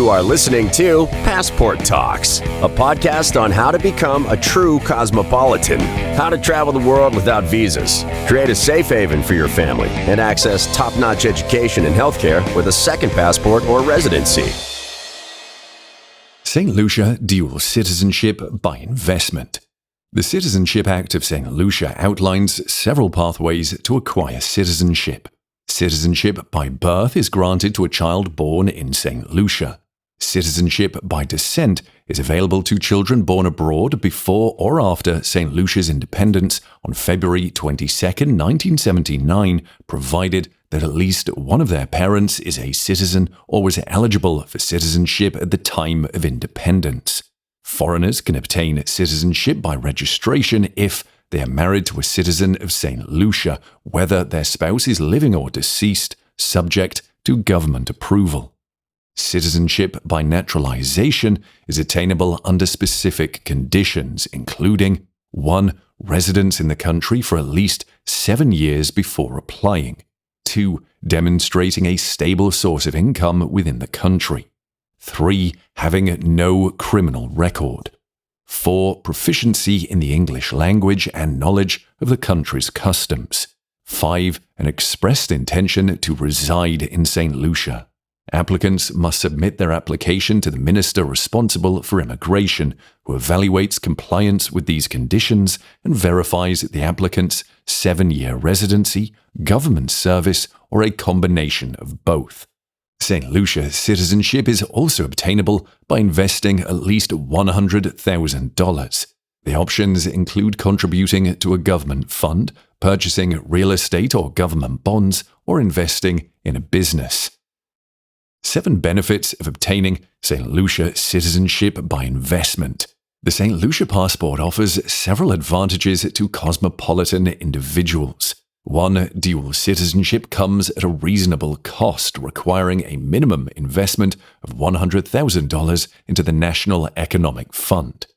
You are listening to Passport Talks, a podcast on how to become a true cosmopolitan, how to travel the world without visas, create a safe haven for your family, and access top-notch education and healthcare with a second passport or residency. St Lucia dual citizenship by investment. The Citizenship Act of St Lucia outlines several pathways to acquire citizenship. Citizenship by birth is granted to a child born in St Lucia. Citizenship by descent is available to children born abroad before or after St Lucia's independence on February 22, 1979, provided that at least one of their parents is a citizen or was eligible for citizenship at the time of independence. Foreigners can obtain citizenship by registration if they are married to a citizen of St Lucia, whether their spouse is living or deceased, subject to government approval. Citizenship by naturalization is attainable under specific conditions, including 1. Residence in the country for at least 7 years before applying. 2. Demonstrating a stable source of income within the country. 3. Having no criminal record. 4. Proficiency in the English language and knowledge of the country's customs. 5. An expressed intention to reside in St Lucia. Applicants must submit their application to the minister responsible for immigration, who evaluates compliance with these conditions and verifies the applicant's 7-year residency, government service, or a combination of both. St Lucia citizenship is also obtainable by investing at least $100,000. The options include contributing to a government fund, purchasing real estate or government bonds, or investing in a business. 7 benefits of obtaining St Lucia citizenship by investment. The St Lucia passport offers several advantages to cosmopolitan individuals. 1. Dual citizenship comes at a reasonable cost, requiring a minimum investment of $100,000 into the National Economic Fund.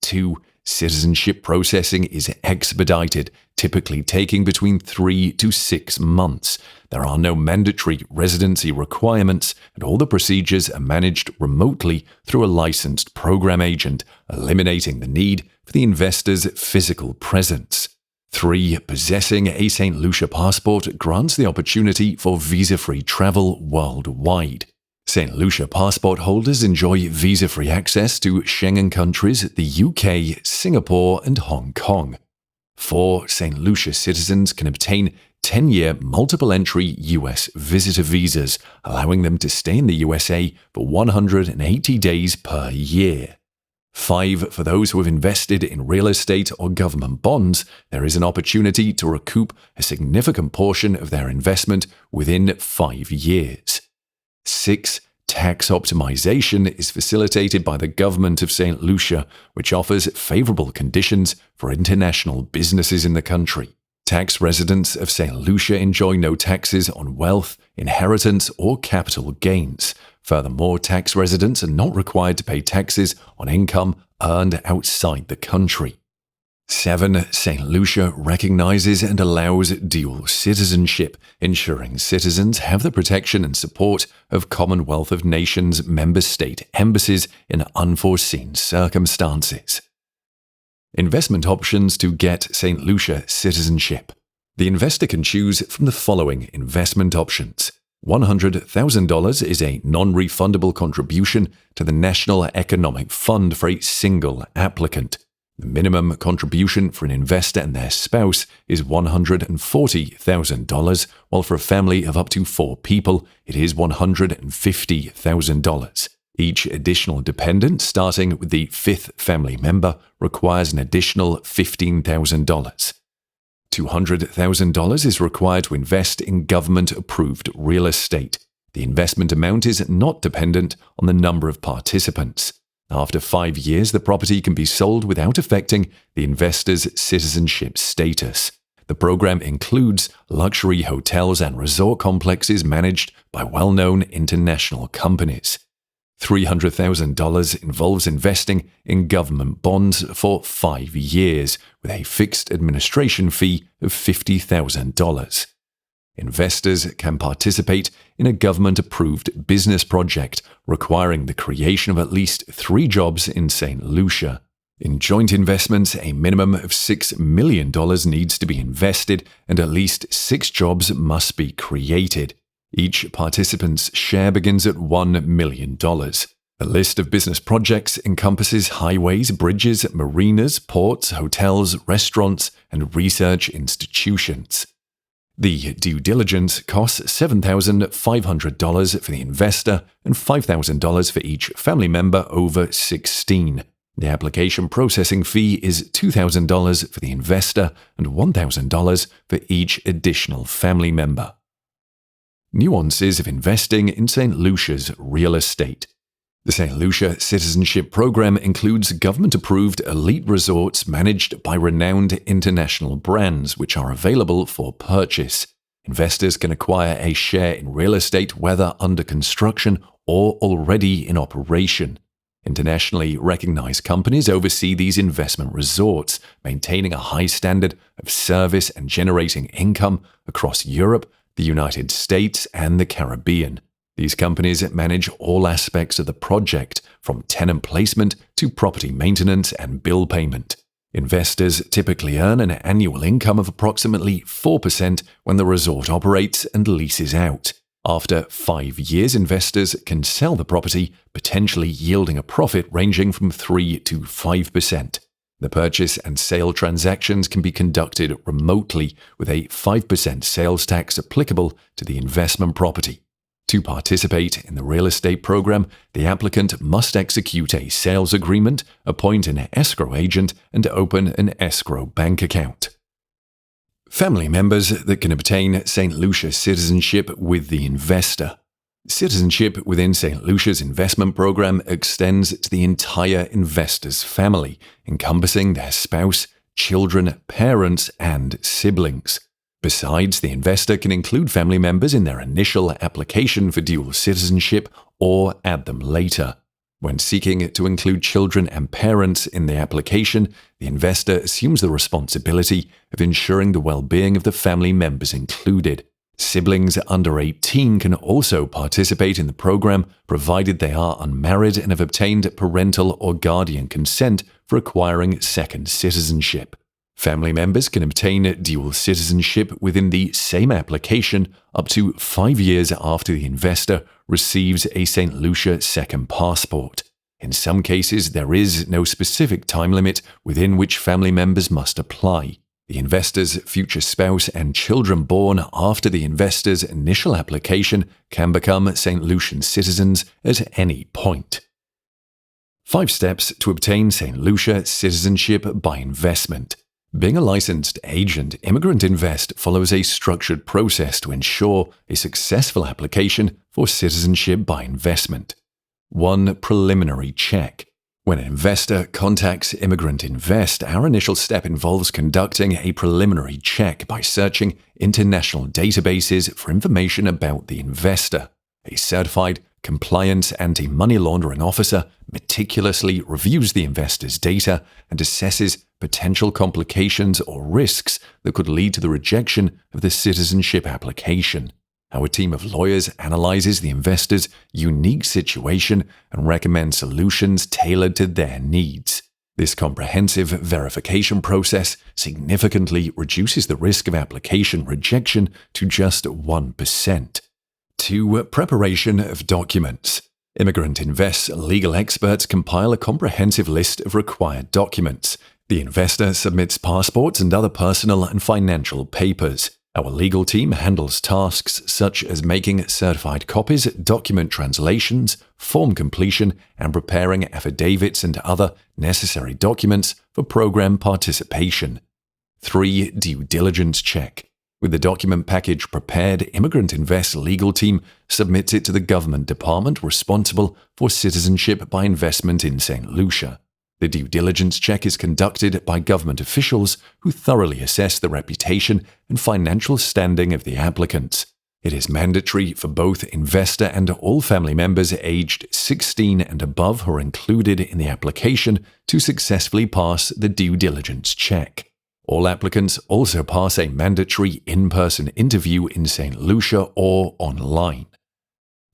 2. Citizenship processing is expedited, typically taking between 3 to 6 months. There are no mandatory residency requirements, and all the procedures are managed remotely through a licensed program agent, eliminating the need for the investor's physical presence. 3. Possessing a St Lucia passport grants the opportunity for visa-free travel worldwide. St Lucia passport holders enjoy visa-free access to Schengen countries, the UK, Singapore, and Hong Kong. 4. St Lucia citizens can obtain 10-year multiple-entry US visitor visas, allowing them to stay in the USA for 180 days per year. 5. For those who have invested in real estate or government bonds, there is an opportunity to recoup a significant portion of their investment within 5 years. 6. Tax optimization is facilitated by the government of St Lucia, which offers favorable conditions for international businesses in the country. Tax residents of St Lucia enjoy no taxes on wealth, inheritance, or capital gains. Furthermore, tax residents are not required to pay taxes on income earned outside the country. 7. St Lucia recognizes and allows dual citizenship, ensuring citizens have the protection and support of Commonwealth of Nations member state embassies in unforeseen circumstances. Investment options to get St Lucia citizenship. The investor can choose from the following investment options. $100,000 is a non-refundable contribution to the National Economic Fund for a single applicant. The minimum contribution for an investor and their spouse is $140,000, while for a family of up to 4 people, it is $150,000. Each additional dependent, starting with the 5th family member, requires an additional $15,000. $200,000 is required to invest in government-approved real estate. The investment amount is not dependent on the number of participants. After 5 years, the property can be sold without affecting the investor's citizenship status. The program includes luxury hotels and resort complexes managed by well-known international companies. $300,000 involves investing in government bonds for 5 years, with a fixed administration fee of $50,000. investors can participate in a government-approved business project requiring the creation of at least 3 jobs in St Lucia. In joint investments, a minimum of $6 million needs to be invested and at least 6 jobs must be created. Each participant's share begins at $1 million. A list of business projects encompasses highways, bridges, marinas, ports, hotels, restaurants, and research institutions. The due diligence costs $7,500 for the investor and $5,000 for each family member over 16. The application processing fee is $2,000 for the investor and $1,000 for each additional family member. Nuances of investing in St Lucia's real estate. The St Lucia Citizenship program includes government-approved elite resorts managed by renowned international brands which are available for purchase. Investors can acquire a share in real estate whether under construction or already in operation. Internationally recognized companies oversee these investment resorts, maintaining a high standard of service and generating income across Europe, the United States, and the Caribbean. These companies manage all aspects of the project, from tenant placement to property maintenance and bill payment. Investors typically earn an annual income of approximately 4% when the resort operates and leases out. After 5 years, investors can sell the property, potentially yielding a profit ranging from 3 to 5%. The purchase and sale transactions can be conducted remotely, with a 5% sales tax applicable to the investment property. To participate in the real estate program, the applicant must execute a sales agreement, appoint an escrow agent, and open an escrow bank account. Family members that can obtain St Lucia citizenship with the investor. Citizenship within St Lucia's investment program extends to the entire investor's family, encompassing their spouse, children, parents, and siblings. Besides, the investor can include family members in their initial application for dual citizenship or add them later. When seeking to include children and parents in the application, the investor assumes the responsibility of ensuring the well-being of the family members included. Siblings under 18 can also participate in the program, provided they are unmarried and have obtained parental or guardian consent for acquiring second citizenship. Family members can obtain dual citizenship within the same application up to 5 years after the investor receives a St. Lucia second passport. In some cases, there is no specific time limit within which family members must apply. The investor's future spouse and children born after the investor's initial application can become St. Lucian citizens at any point. 5 steps to obtain St. Lucia citizenship by investment. Being a licensed agent, Immigrant Invest follows a structured process to ensure a successful application for citizenship by investment. 1. Preliminary check. When an investor contacts Immigrant Invest, our initial step involves conducting a preliminary check by searching international databases for information about the investor. A certified, compliance anti-money laundering officer meticulously reviews the investor's data and assesses potential complications or risks that could lead to the rejection of the citizenship application. Our team of lawyers analyzes the investor's unique situation and recommends solutions tailored to their needs. This comprehensive verification process significantly reduces the risk of application rejection to just 1%. 2. Preparation of documents. Immigrant Invest's legal experts compile a comprehensive list of required documents. The investor submits passports and other personal and financial papers. Our legal team handles tasks such as making certified copies, document translations, form completion, and preparing affidavits and other necessary documents for program participation. 3. Due diligence check. With the document package prepared, Immigrant Invest's legal team submits it to the government department responsible for citizenship by investment in St. Lucia. The due diligence check is conducted by government officials who thoroughly assess the reputation and financial standing of the applicants. It is mandatory for both investor and all family members aged 16 and above who are included in the application to successfully pass the due diligence check. All applicants also pass a mandatory in-person interview in St Lucia or online.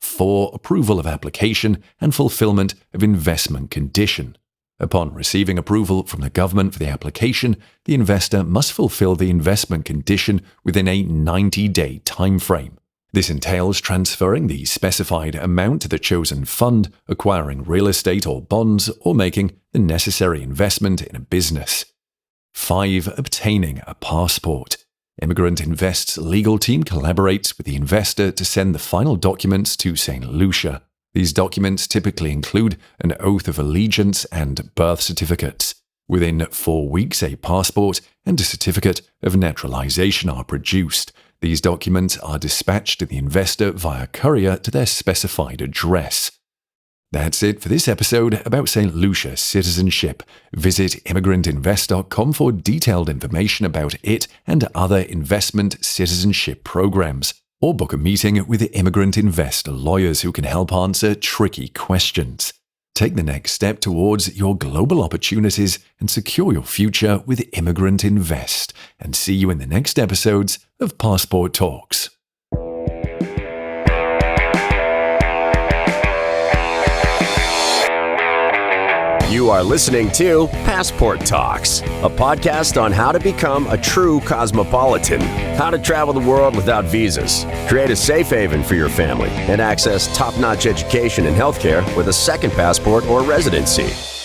4. Approval of application and fulfillment of investment condition. Upon receiving approval from the government for the application, the investor must fulfill the investment condition within a 90-day timeframe. This entails transferring the specified amount to the chosen fund, acquiring real estate or bonds, or making the necessary investment in a business. 5. Obtaining a passport. Immigrant Invest's legal team collaborates with the investor to send the final documents to St Lucia. These documents typically include an oath of allegiance and birth certificates. Within 4 weeks, a passport and a certificate of naturalization are produced. These documents are dispatched to the investor via courier to their specified address. That's it for this episode about St Lucia Citizenship. Visit immigrantinvest.com for detailed information about it and other investment citizenship programs, or book a meeting with Immigrant Invest lawyers who can help answer tricky questions. Take the next step towards your global opportunities and secure your future with Immigrant Invest. And see you in the next episodes of Passport Talks. You are listening to Passport Talks, a podcast on how to become a true cosmopolitan, how to travel the world without visas, create a safe haven for your family, and access top-notch education and healthcare with a second passport or residency.